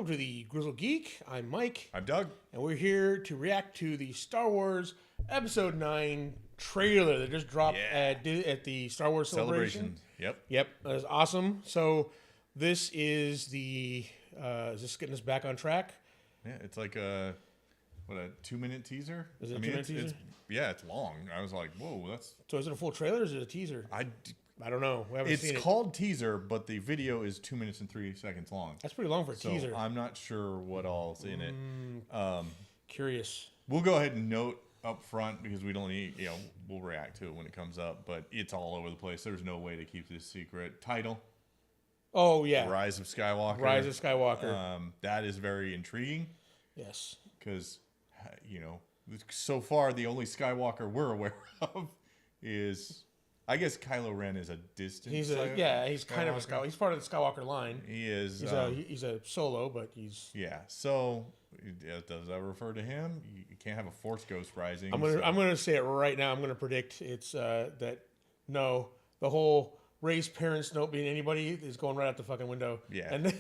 to the Grizzled Geek. I'm Mike. I'm Doug. And we're here to react to the Star Wars Episode 9 trailer that just dropped at the Star Wars Celebration. Yep. That was awesome. So this is is this getting us back on track? Yeah, it's like a 2-minute teaser? Is it a 2-minute teaser? It's long. I was like, whoa, that's... So is it a full trailer or is it a teaser? I don't know. We haven't seen it. It's called teaser, but the video is 2 minutes and 3 seconds long. That's pretty long for a teaser. I'm not sure what all's in it. Curious. We'll go ahead and note up front because we don't need, we'll react to it when it comes up, but it's all over the place. There's no way to keep this secret. Title. Oh, yeah. Rise of Skywalker. Rise of Skywalker. That is very intriguing. Yes. Because, so far the only Skywalker we're aware of is... I guess Kylo Ren is a distant. He's kind of a Skywalker. He's part of the Skywalker line. He is. He's a solo, but he's. Yeah. So does that refer to him? You can't have a Force ghost rising. I'm gonna say it right now. I'm gonna predict it's that the whole race parents not being anybody is going right out the fucking window. Yeah. And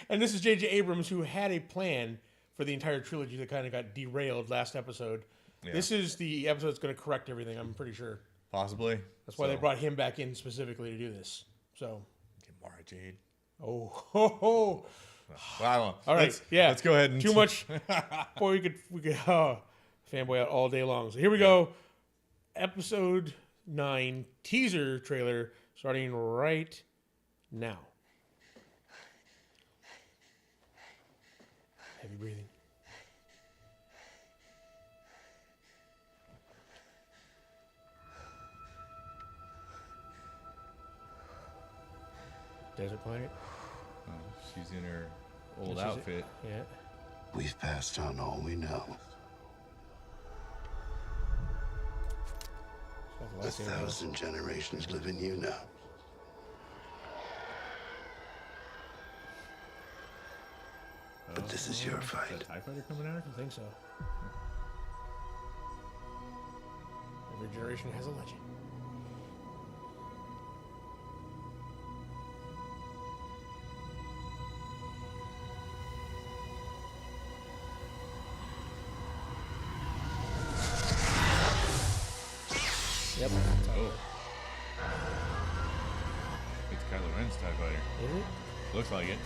and this is J.J. Abrams, who had a plan for the entire trilogy that kind of got derailed last episode. Yeah. This is the episode that's going to correct everything. I'm pretty sure. Possibly. That's why they brought him back in specifically to do this. So. Get Mara Jade. Oh. Ho, ho. Wow. All right. Let's go ahead and too much. Boy, we could fanboy out all day long. So here we go. Episode 9 teaser trailer starting right now. Heavy breathing. Desert planet. Oh, she's in her old outfit. Yeah. We've passed on all we know. 1,000 generations live in you now. But this is your fight. Is that a TIE fighter coming out? I think so. Every generation has a legend. Yep. Oh. It's Kylo Ren's TIE fighter. Is it? Looks like it.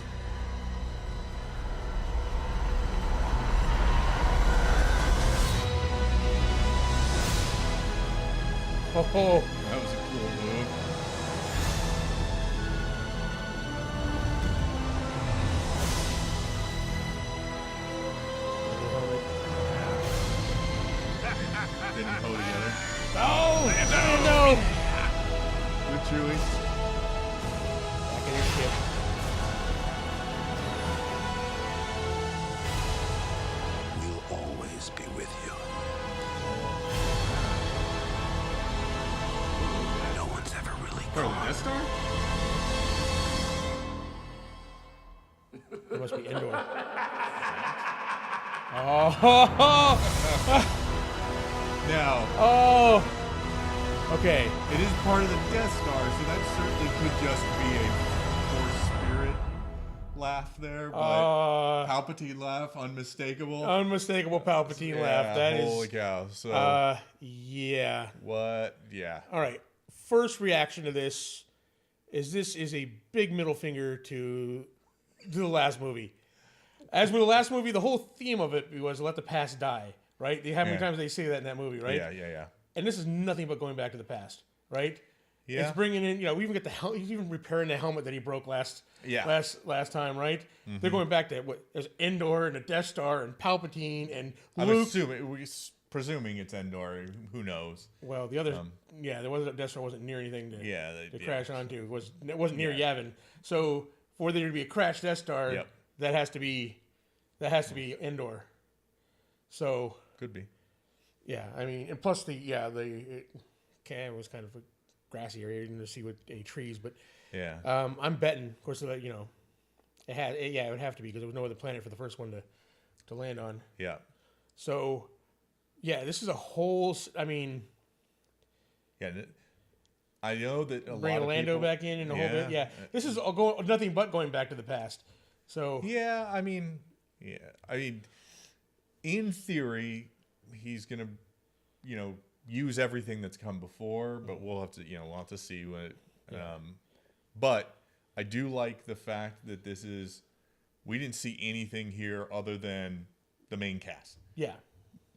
Oh, that was a cool move. Didn't hold together. No! Good Chewie. Back in your ship. We'll always be with you. No one's ever really gone. Death Star? It must be Endor. Oh! Now. Oh! Okay. It is part of the Death Star, so that certainly could just be a Force spirit laugh there, but Palpatine laugh, unmistakable. Unmistakable Palpatine laugh. That is. Holy cow. So. Yeah. What? Yeah. All right. First reaction to this is a big middle finger to the last movie. As with the last movie, the whole theme of it was let the past die, right? How many times they say that in that movie, right? Yeah. And this is nothing but going back to the past, right? Yeah. It's bringing in, we even get he's even repairing the helmet that he broke last time, right? Mm-hmm. They're going back to there's Endor and the Death Star and Palpatine and Luke. We're presuming it's Endor. Who knows? Well, the other, there wasn't Death Star wasn't near anything to crash onto. It wasn't near Yavin. So for there to be a crashed Death Star, that has to be Endor. So could be. Yeah, I mean, and plus it was kind of a grassy area. You didn't see with any trees, but I'm betting, of course, it would have to be because there was no other planet for the first one to land on. Yeah. So, this is a whole. I mean, I know that bring Lando back in and a whole bit. Yeah, this is nothing but going back to the past. So yeah, I mean, in theory, he's gonna, use everything that's come before, but we'll have to see what. But I do like the fact that we didn't see anything here other than the main cast. Yeah.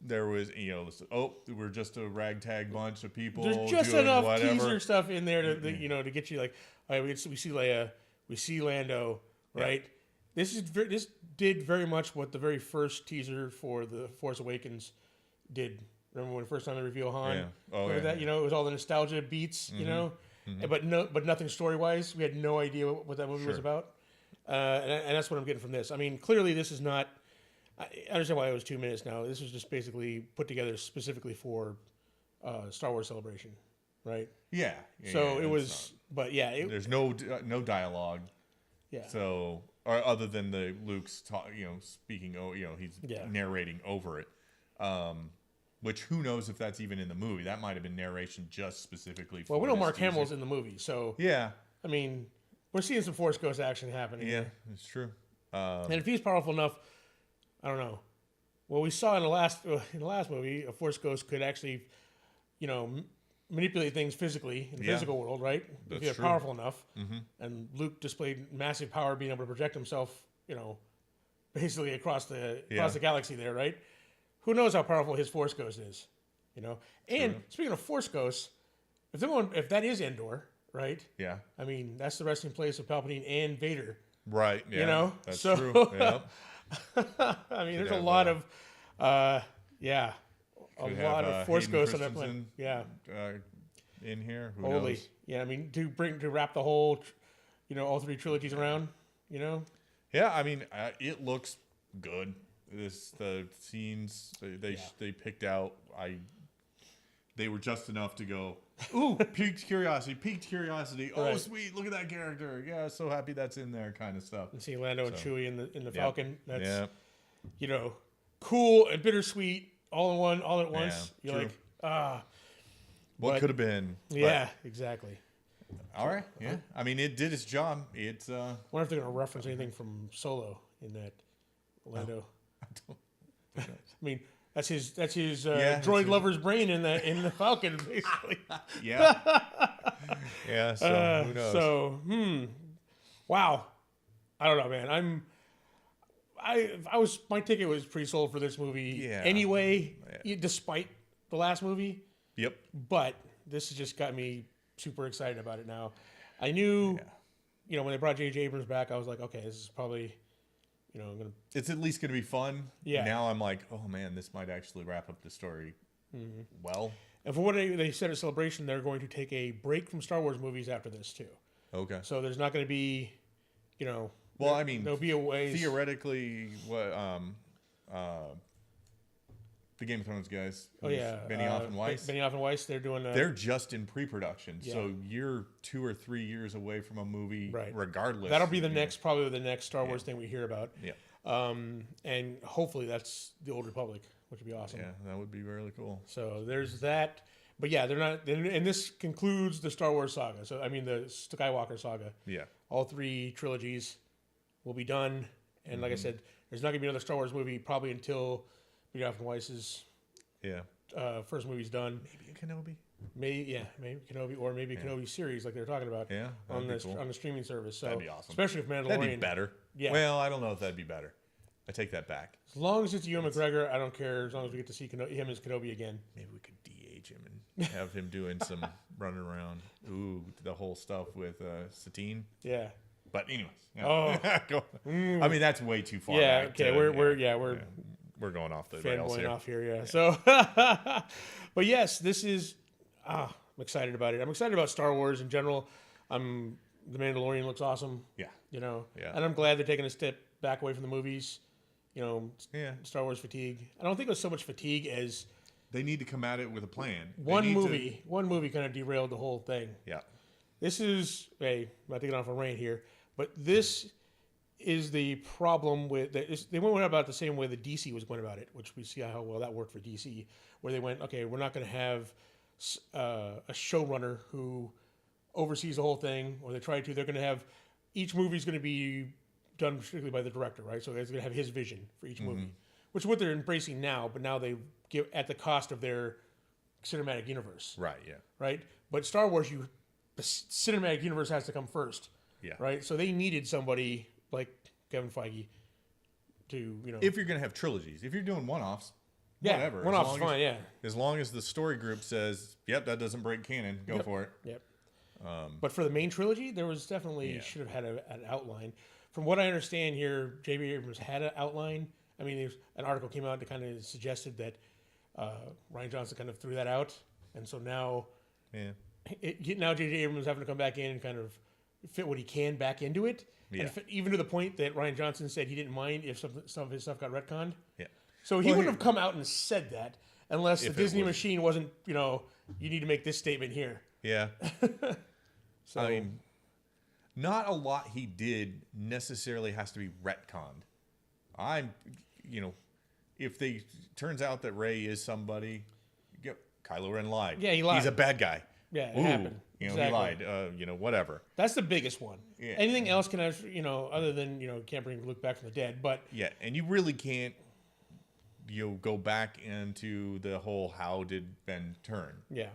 There was, we're just a ragtag bunch of people. There's just doing enough whatever. teaser stuff in there to get you like, all right, we see Leia, we see Lando, right? Yeah. This did very much what the very first teaser for The Force Awakens did. Remember when the first time they revealed Han? Yeah. Oh, remember that? It was all the nostalgia beats, but nothing story wise. We had no idea what that movie was about, and that's what I'm getting from this. I mean, clearly this is not. I understand why it was 2 minutes now. This was just basically put together specifically for Star Wars Celebration, right? Yeah. So it was, but yeah, there's no dialogue. Yeah. So, or other than the Luke's speaking. He's narrating over it. Which who knows if that's even in the movie? That might have been narration just specifically for. Well, we know Mark Hamill's in the movie, so yeah. I mean, we're seeing some Force Ghost action happening. Yeah, it's true. And if he's powerful enough, I don't know. Well, we saw in the last movie, a Force Ghost could actually, manipulate things physically in the physical world, right? That's if he's true. powerful enough. Mm-hmm. And Luke displayed massive power, being able to project himself, basically across the galaxy there, right? Who knows how powerful his Force Ghost is, And speaking of Force Ghosts, if that is Endor, right? Yeah. I mean, that's the resting place of Palpatine and Vader. Right. Yeah. That's true. Yep. I mean, there's a lot of, a lot of Force Ghosts on that planet. Yeah. In here, who Holy. knows? Yeah, I mean, to wrap the whole, all three trilogies around, Yeah, I mean, it looks good. The scenes they picked out, they were just enough to go, ooh, piqued curiosity. Oh, sweet, look at that character. Yeah, so happy that's in there, kind of stuff. And see Lando and Chewie in the Falcon. That's cool and bittersweet all at once. Yeah, You're like, what could have been? Yeah, exactly. All right. Yeah. I mean, it did its job. It's. I wonder if they're going to reference anything from Solo in that Lando. I mean, that's his droid lover's brain in the Falcon, basically. Yeah. Yeah. So who knows? So wow. I don't know, man. My ticket was pre-sold for this movie anyway, despite the last movie. Yep. But this has just got me super excited about it now. I knew, when they brought J.J. Abrams back, I was like, okay, this is probably, it's at least going to be fun. Yeah. Now I'm like, oh man, this might actually wrap up the story well. And for what they said at Celebration, they're going to take a break from Star Wars movies after this too. Okay. So there's not going to be, well, I mean, there'll be a way. Theoretically, what the Game of Thrones guys. Benioff and Weiss. Benioff and Weiss, they're doing. They're just in pre-production, so you're 2 or 3 years away from a movie, regardless. That'll be probably the next Star Wars thing we hear about. Yeah. And hopefully that's the Old Republic, which would be awesome. Yeah, that would be really cool. So there's that. But yeah, they're not. And this concludes the Star Wars saga. So I mean the Skywalker saga. Yeah. All 3 trilogies will be done, and like I said, there's not going to be another Star Wars movie probably until Benioff and Weiss's first movie's done. Maybe a Kenobi. Maybe Kenobi, or maybe a Kenobi series like they were talking about. Yeah, on the streaming service. So that'd be awesome. Especially if Mandalorian. That'd be better. Yeah. Well, I don't know if that'd be better. I take that back. As long as it's Ewan McGregor, I don't care. As long as we get to see him as Kenobi again. Maybe we could de-age him and have him doing some running around. Ooh, the whole stuff with Satine. Yeah. But anyways. I mean, that's way too far. Yeah. Back Okay. We're going off the rails here. Off here. Yeah. So, but yes, this is. I'm excited about it. I'm excited about Star Wars in general. The Mandalorian looks awesome. Yeah. Yeah. And I'm glad they're taking a step back away from the movies. Star Wars fatigue. I don't think it was so much fatigue as they need to come at it with a plan. One movie kind of derailed the whole thing. Yeah. This is, I'm not taking off a rant here, but this is the problem with they went about the same way that DC was going about it, which we see how well that worked for DC, where they went, okay, we're not going to have a showrunner who oversees the whole thing, or they're going to have each movie is going to be done strictly by the director, right? So it's going to have his vision for each movie, which is what they're embracing now. But now they give at the cost of their cinematic universe, Right. Yeah. right? But Star Wars, the cinematic universe has to come first, Yeah. right? So they needed somebody like Kevin Feige to, If you're gonna have trilogies, if you're doing one-offs, yeah, whatever. one-off's fine, yeah. As long as the story group says, "Yep, that doesn't break canon," go for it. Yep. But for the main trilogy, there was definitely should have had an outline. From what I understand here, J.B. Abrams had an outline. I mean, an article came out that kind of suggested that Rian Johnson kind of threw that out, and so now, now J.J. Abrams is having to come back in and kind of fit what he can back into it. Yeah. And even to the point that Rian Johnson said he didn't mind if some of his stuff got retconned. Yeah. So he wouldn't have come out and said that unless the Disney machine wasn't, you need to make this statement here. Yeah. So, I mean, not a lot he did necessarily has to be retconned. If they turns out that Rey is somebody, Kylo Ren lied. Yeah, he lied. He's a bad guy. Yeah, it happened. He Exactly. lied. Whatever. That's the biggest one. Yeah. Anything else can have, other than, can't bring Luke back from the dead. But Yeah, and you really can't, go back into the whole how did Ben turn. yeah,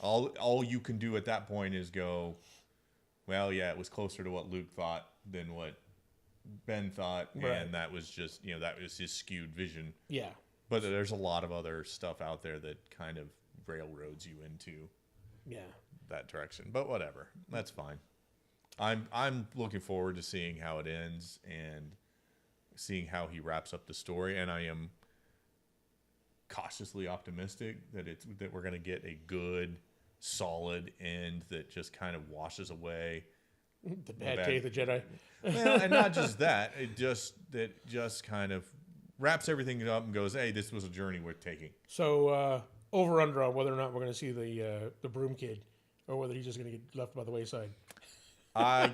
All you can do at that point is go, well, yeah, it was closer to what Luke thought than what Ben thought, Right. and that was just, that was his skewed vision. yeah, But there's a lot of other stuff out there that kind of railroads you into yeah. that direction. But whatever, that's fine. I'm looking forward to seeing how it ends and seeing how he wraps up the story, and I am cautiously optimistic that we're going to get a good, solid end that just kind of washes away The bad day of the Jedi. well, and not just that, that just kind of wraps everything up and goes, hey, this was a journey worth taking. So over under on whether or not we're going to see the broom kid, or whether he's just going to get left by the wayside. I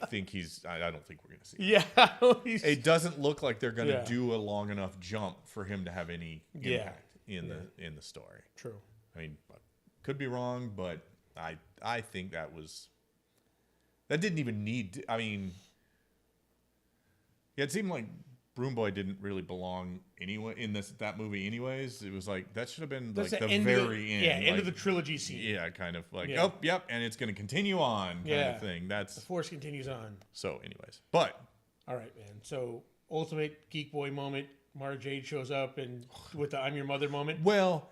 think I don't think we're going to see him. Yeah, It doesn't look like they're going to do a long enough jump for him to have any Yeah. impact in the story. True. I mean, could be wrong, but I think that didn't even need to, I mean, it seemed like Broom Boy didn't really belong anyway in that movie anyways. It was like that should have been That's like the end very end. Yeah, end like, of the trilogy scene. Yeah, kind of like, Yeah. oh, yep, and it's going to continue on kind of thing. The Force continues on. So anyways. But All right, man. So ultimate geek boy moment. Mara Jade shows up and with the "I'm your mother" moment. well,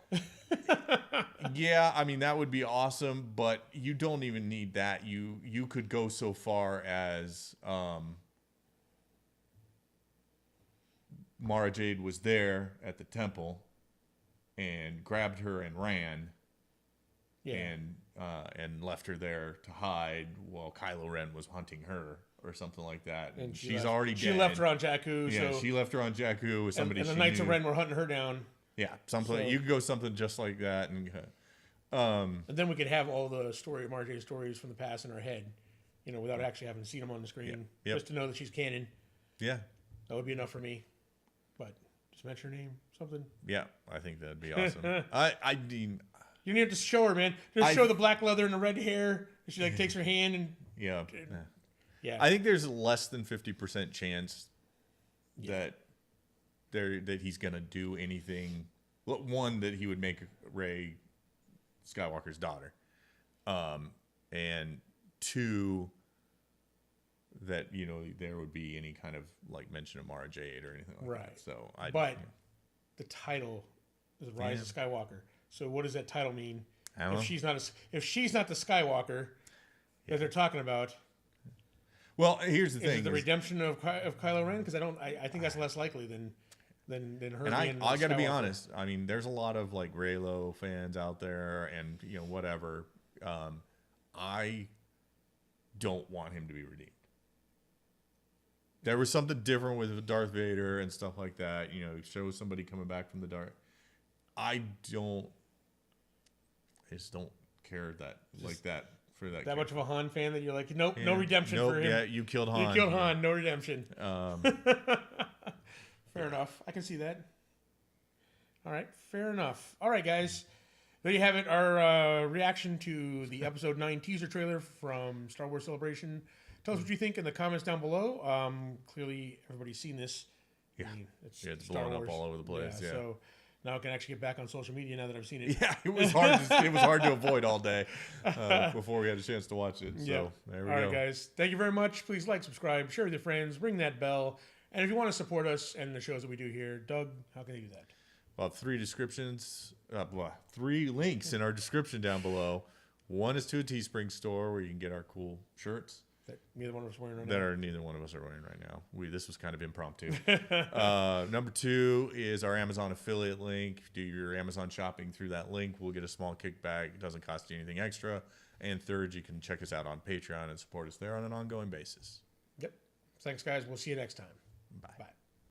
yeah, I mean that would be awesome, but you don't even need that. You could go so far as Mara Jade was there at the temple and grabbed her and ran and left her there to hide while Kylo Ren was hunting her or something like that. And she's already dead. She left her on Jakku. Yeah, so, she left her on Jakku with somebody and the she Knights knew. of Ren were hunting her down. Yeah, something. So- You could go something just like that, and And then we could have all the Mara Jade stories from the past in our head, without actually having seen them on the screen. Yeah. Yep. Just to know that she's canon. yeah, That would be enough for me. But just mention her name, something. yeah, I think that'd be awesome. I mean, You don't have to show her, man. Just show the black leather and the red hair. She takes her hand and yeah. yeah. I think there's less than 50% chance that he's gonna do anything. Well, one, that he would make Rey Skywalker's daughter, and two, that there would be any kind of like mention of Mara Jade or anything like Right. that. So the title is Rise of Skywalker. So what does that title mean? I don't know. If she's not the Skywalker that they're talking about, Well, here's the is thing: it the redemption of Kylo Ren? Because I think that's less likely than her. and being I got to be Skywalker. honest. I mean, there's a lot of like Reylo fans out there, and whatever. I don't want him to be redeemed. There was something different with Darth Vader and stuff like that. Show somebody coming back from the dark. I just don't care like that for that. That much of a Han fan that you're like, nope, no redemption for him. Yeah, you killed Han. You killed Han, no redemption. Um, Fair enough. I can see that. All right, fair enough. All right, guys. There you have it. Our reaction to the Episode 9 teaser trailer from Star Wars Celebration Tell us what you think in the comments down below. Clearly, everybody's seen this. Yeah, I mean, it's blowing up all over the place. Yeah. So now I can actually get back on social media now that I've seen it. Yeah, it was hard. It was hard to avoid all day before we had a chance to watch it. So there we go. All right, guys. Thank you very much. Please like, subscribe, share with your friends, ring that bell. And if you want to support us and the shows that we do here, Doug, how can they do that? Well, 3 links in our description down below. One is to a Teespring store where you can get our cool shirts. That neither one of us are wearing right now. Neither one of us are wearing right now. This was kind of impromptu. Number 2 is our Amazon affiliate link. Do your Amazon shopping through that link. We'll get a small kickback. It doesn't cost you anything extra. And third, you can check us out on Patreon and support us there on an ongoing basis. Yep. Thanks, guys. We'll see you next time. Bye. Bye.